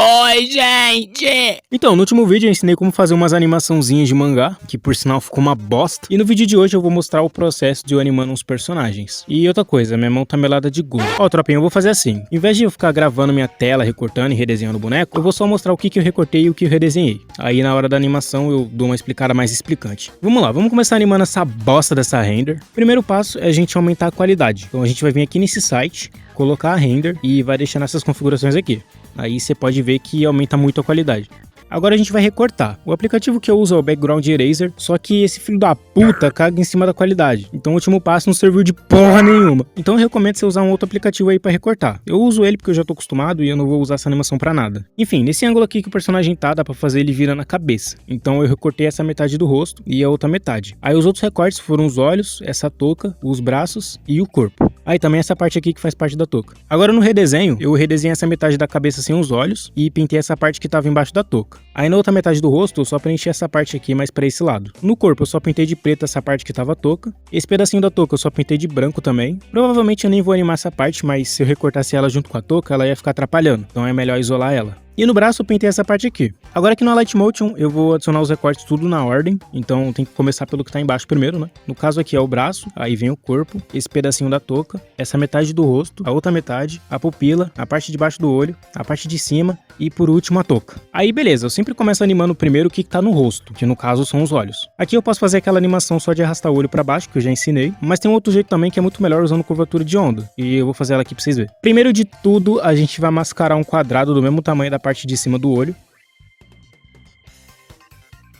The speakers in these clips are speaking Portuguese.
Oi, gente! Então, no último vídeo eu ensinei como fazer umas animaçãozinhas de mangá, que por sinal ficou uma bosta. E no vídeo de hoje eu vou mostrar o processo de eu animando uns personagens. E outra coisa, minha mão tá melada de gula. Ó, tropinha, eu vou fazer assim. Em vez de eu ficar gravando minha tela, recortando e redesenhando o boneco, eu vou só mostrar o que eu recortei e o que eu redesenhei. Aí na hora da animação eu dou uma explicada mais explicante. Vamos lá, vamos começar animando essa bosta dessa render. Primeiro passo é a gente aumentar a qualidade. Então a gente vai vir aqui nesse site, colocar a render e vai deixar nessas configurações aqui. Aí você pode ver que aumenta muito a qualidade. Agora a gente vai recortar. O aplicativo que eu uso é o Background Eraser, só que esse filho da puta caga em cima da qualidade. Então o último passo não serviu de porra nenhuma. Então eu recomendo você usar um outro aplicativo aí pra recortar. Eu uso ele porque eu já tô acostumado e eu não vou usar essa animação pra nada. Enfim, nesse ângulo aqui que o personagem tá, dá pra fazer ele virando a cabeça. Então eu recortei essa metade do rosto e a outra metade. Aí os outros recortes foram os olhos, essa touca, os braços e o corpo. Aí também essa parte aqui que faz parte da touca. Agora no redesenho, eu redesenhei essa metade da cabeça sem os olhos e pintei essa parte que tava embaixo da touca. Aí na outra metade do rosto eu só preenchi essa parte aqui mais pra esse lado. No corpo eu só pintei de preto essa parte que tava a touca. Esse pedacinho da touca eu só pintei de branco também. Provavelmente eu nem vou animar essa parte, mas se eu recortasse ela junto com a touca, ela ia ficar atrapalhando. Então é melhor isolar ela. E no braço eu pintei essa parte aqui. Agora aqui no Light Motion eu vou adicionar os recortes tudo na ordem. Então tem que começar pelo que tá embaixo primeiro, né? No caso aqui é o braço, aí vem o corpo, esse pedacinho da touca, essa metade do rosto, a outra metade, a pupila, a parte de baixo do olho, a parte de cima e por último a touca. Aí beleza, eu sempre começo animando primeiro o que tá no rosto, que no caso são os olhos. Aqui eu posso fazer aquela animação só de arrastar o olho pra baixo, que eu já ensinei, mas tem um outro jeito também que é muito melhor usando curvatura de onda. E eu vou fazer ela aqui pra vocês verem. Primeiro de tudo, a gente vai mascarar um quadrado do mesmo tamanho da parte de cima do olho.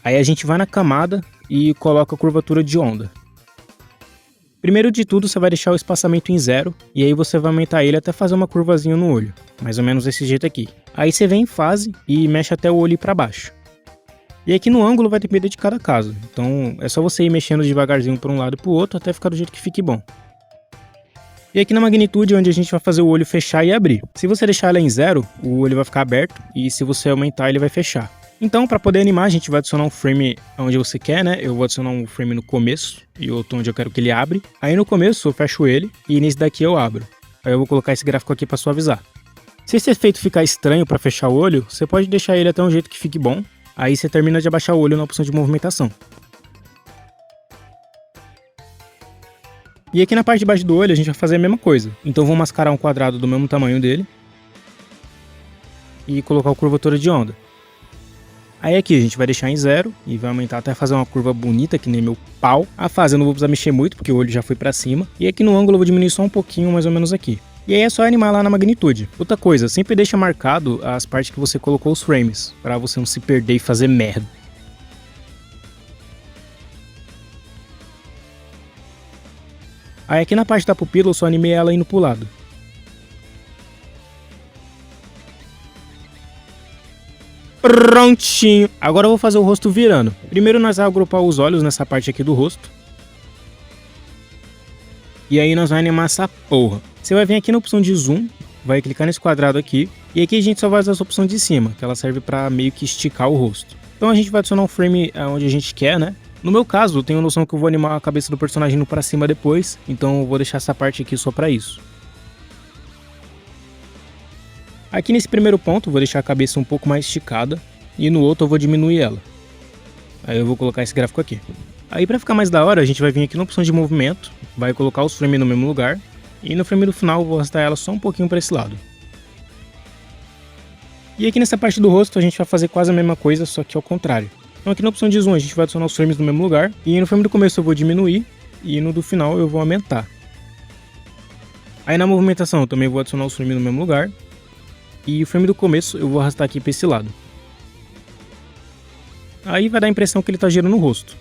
Aí a gente vai na camada e coloca a curvatura de onda. Primeiro de tudo, você vai deixar o espaçamento em 0, e aí você vai aumentar ele até fazer uma curvazinha no olho, mais ou menos desse jeito aqui. Aí você vem em fase e mexe até o olho ir para baixo. E aqui no ângulo vai depender de cada caso, então é só você ir mexendo devagarzinho para um lado e para o outro até ficar do jeito que fique bom. E aqui na magnitude, onde a gente vai fazer o olho fechar e abrir. Se você deixar ela em 0, o olho vai ficar aberto, e se você aumentar ele vai fechar. Então, para poder animar, a gente vai adicionar um frame onde você quer, né? Eu vou adicionar um frame no começo e outro onde eu quero que ele abre. Aí no começo eu fecho ele e nesse daqui eu abro. Aí eu vou colocar esse gráfico aqui para suavizar. Se esse efeito ficar estranho para fechar o olho, você pode deixar ele até um jeito que fique bom. Aí você termina de abaixar o olho na opção de movimentação. E aqui na parte de baixo do olho a gente vai fazer a mesma coisa. Então vou mascarar um quadrado do mesmo tamanho dele e colocar a curvatura de onda. Aí aqui a gente vai deixar em 0 e vai aumentar até fazer uma curva bonita, que nem meu pau. A fase eu não vou precisar mexer muito, porque o olho já foi pra cima. E aqui no ângulo eu vou diminuir só um pouquinho, mais ou menos aqui. E aí é só animar lá na magnitude. Outra coisa, sempre deixa marcado as partes que você colocou os frames, pra você não se perder e fazer merda. Aí aqui na parte da pupila eu só animei ela indo pro lado. Prontinho! Agora eu vou fazer o rosto virando. Primeiro nós vamos agrupar os olhos nessa parte aqui do rosto. E aí nós vamos animar essa porra. Você vai vir aqui na opção de zoom, vai clicar nesse quadrado aqui. E aqui a gente só vai usar essa opção de cima, que ela serve pra meio que esticar o rosto. Então a gente vai adicionar um frame onde a gente quer, né? No meu caso, eu tenho noção que eu vou animar a cabeça do personagem indo pra cima depois. Então eu vou deixar essa parte aqui só pra isso. Aqui nesse primeiro ponto eu vou deixar a cabeça um pouco mais esticada e no outro eu vou diminuir ela. Aí eu vou colocar esse gráfico aqui. Aí pra ficar mais da hora a gente vai vir aqui na opção de movimento, vai colocar os frames no mesmo lugar e no frame do final eu vou arrastar ela só um pouquinho para esse lado. E aqui nessa parte do rosto a gente vai fazer quase a mesma coisa, só que ao contrário. Então aqui na opção de zoom a gente vai adicionar os frames no mesmo lugar e no frame do começo eu vou diminuir e no do final eu vou aumentar. Aí na movimentação eu também vou adicionar os frames no mesmo lugar. E o frame do começo eu vou arrastar aqui para esse lado. Aí vai dar a impressão que ele está girando o rosto.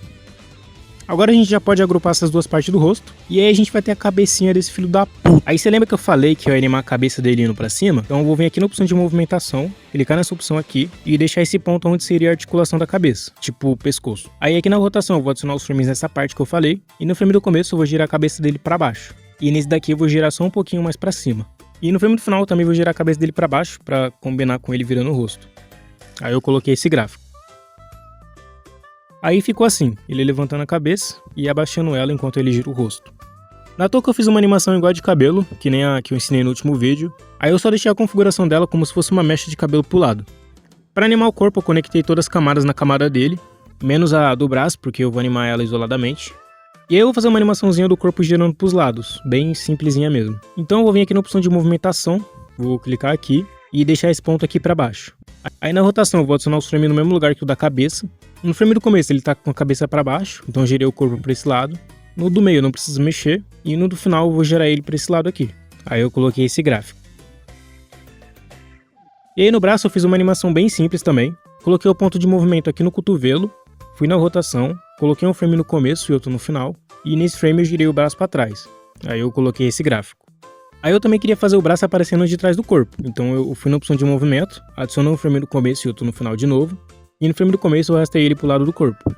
Agora a gente já pode agrupar essas duas partes do rosto. E aí a gente vai ter a cabecinha desse filho da puta. Aí você lembra que eu falei que eu ia animar a cabeça dele indo para cima? Então eu vou vir aqui na opção de movimentação, clicar nessa opção aqui e deixar esse ponto onde seria a articulação da cabeça, tipo o pescoço. Aí aqui na rotação eu vou adicionar os frames nessa parte que eu falei. E no frame do começo eu vou girar a cabeça dele para baixo. E nesse daqui eu vou girar só um pouquinho mais para cima. E no frame do final eu também vou girar a cabeça dele para baixo para combinar com ele virando o rosto. Aí eu coloquei esse gráfico. Aí ficou assim, ele levantando a cabeça e abaixando ela enquanto ele gira o rosto. Na touca eu fiz uma animação igual de cabelo, que nem a que eu ensinei no último vídeo. Aí eu só deixei a configuração dela como se fosse uma mecha de cabelo pro lado. Para animar o corpo, eu conectei todas as camadas na camada dele, menos a do braço, porque eu vou animar ela isoladamente. E aí eu vou fazer uma animaçãozinha do corpo girando pros lados, bem simplesinha mesmo. Então eu vou vir aqui na opção de movimentação, vou clicar aqui e deixar esse ponto aqui pra baixo. Aí na rotação eu vou adicionar os frames no mesmo lugar que o da cabeça. No frame do começo ele tá com a cabeça pra baixo, então eu girei o corpo pra esse lado. No do meio eu não preciso mexer, e no do final eu vou girar ele pra esse lado aqui. Aí eu coloquei esse gráfico. E aí no braço eu fiz uma animação bem simples também. Coloquei o ponto de movimento aqui no cotovelo, fui na rotação, coloquei um frame no começo e outro no final, e nesse frame eu girei o braço para trás. Aí eu coloquei esse gráfico. Aí eu também queria fazer o braço aparecendo de trás do corpo, então eu fui na opção de movimento, adicionei um frame no começo e outro no final de novo, e no frame do começo eu arrastei ele pro lado do corpo.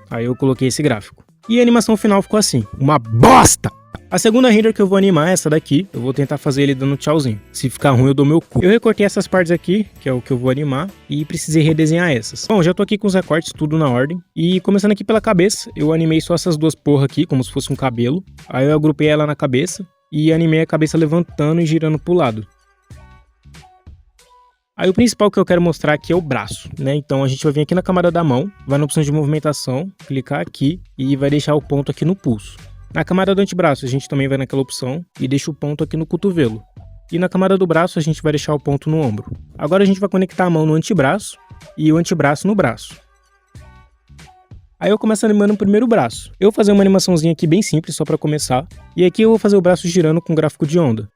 Aí eu coloquei esse gráfico. E a animação final ficou assim, uma bosta! A segunda render que eu vou animar é essa daqui, eu vou tentar fazer ele dando tchauzinho. Se ficar ruim eu dou meu cu. Eu recortei essas partes aqui, que é o que eu vou animar, e precisei redesenhar essas. Bom, já tô aqui com os recortes tudo na ordem. E começando aqui pela cabeça, eu animei só essas duas porra aqui, como se fosse um cabelo. Aí eu agrupei ela na cabeça, e animei a cabeça levantando e girando pro lado. Aí o principal que eu quero mostrar aqui é o braço, né? Então a gente vai vir aqui na camada da mão, vai na opção de movimentação, clicar aqui e vai deixar o ponto aqui no pulso. Na camada do antebraço a gente também vai naquela opção e deixa o ponto aqui no cotovelo. E na camada do braço a gente vai deixar o ponto no ombro. Agora a gente vai conectar a mão no antebraço e o antebraço no braço. Aí eu começo animando o primeiro braço. Eu vou fazer uma animaçãozinha aqui bem simples só para começar. E aqui eu vou fazer o braço girando com gráfico de onda.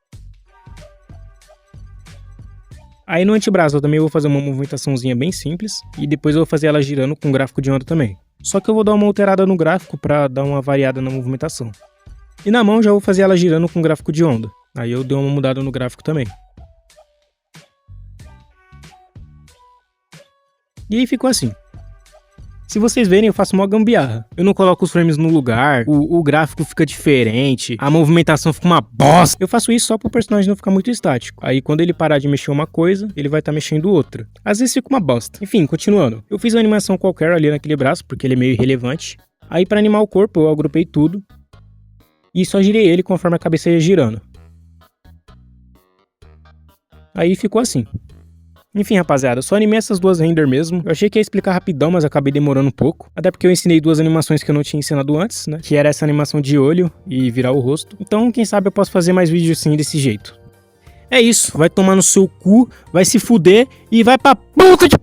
Aí no antebraço eu também vou fazer uma movimentaçãozinha bem simples e depois eu vou fazer ela girando com gráfico de onda também. Só que eu vou dar uma alterada no gráfico para dar uma variada na movimentação. E na mão já vou fazer ela girando com gráfico de onda. Aí eu dei uma mudada no gráfico também. E aí ficou assim. Se vocês verem, eu faço uma gambiarra. Eu não coloco os frames no lugar, o gráfico fica diferente, a movimentação fica uma bosta. Eu faço isso só pro personagem não ficar muito estático. Aí quando ele parar de mexer uma coisa, ele vai estar mexendo outra. Às vezes fica uma bosta. Enfim, continuando. Eu fiz uma animação qualquer ali naquele braço, porque ele é meio irrelevante. Aí pra animar o corpo, eu agrupei tudo. E só girei ele conforme a cabeça ia girando. Aí ficou assim. Enfim, rapaziada, só animei essas duas render mesmo. Eu achei que ia explicar rapidão, mas acabei demorando um pouco. Até porque eu ensinei duas animações que eu não tinha ensinado antes, né? Que era essa animação de olho e virar o rosto. Então, quem sabe eu posso fazer mais vídeos assim, desse jeito. É isso, vai tomar no seu cu, vai se fuder e vai pra puta de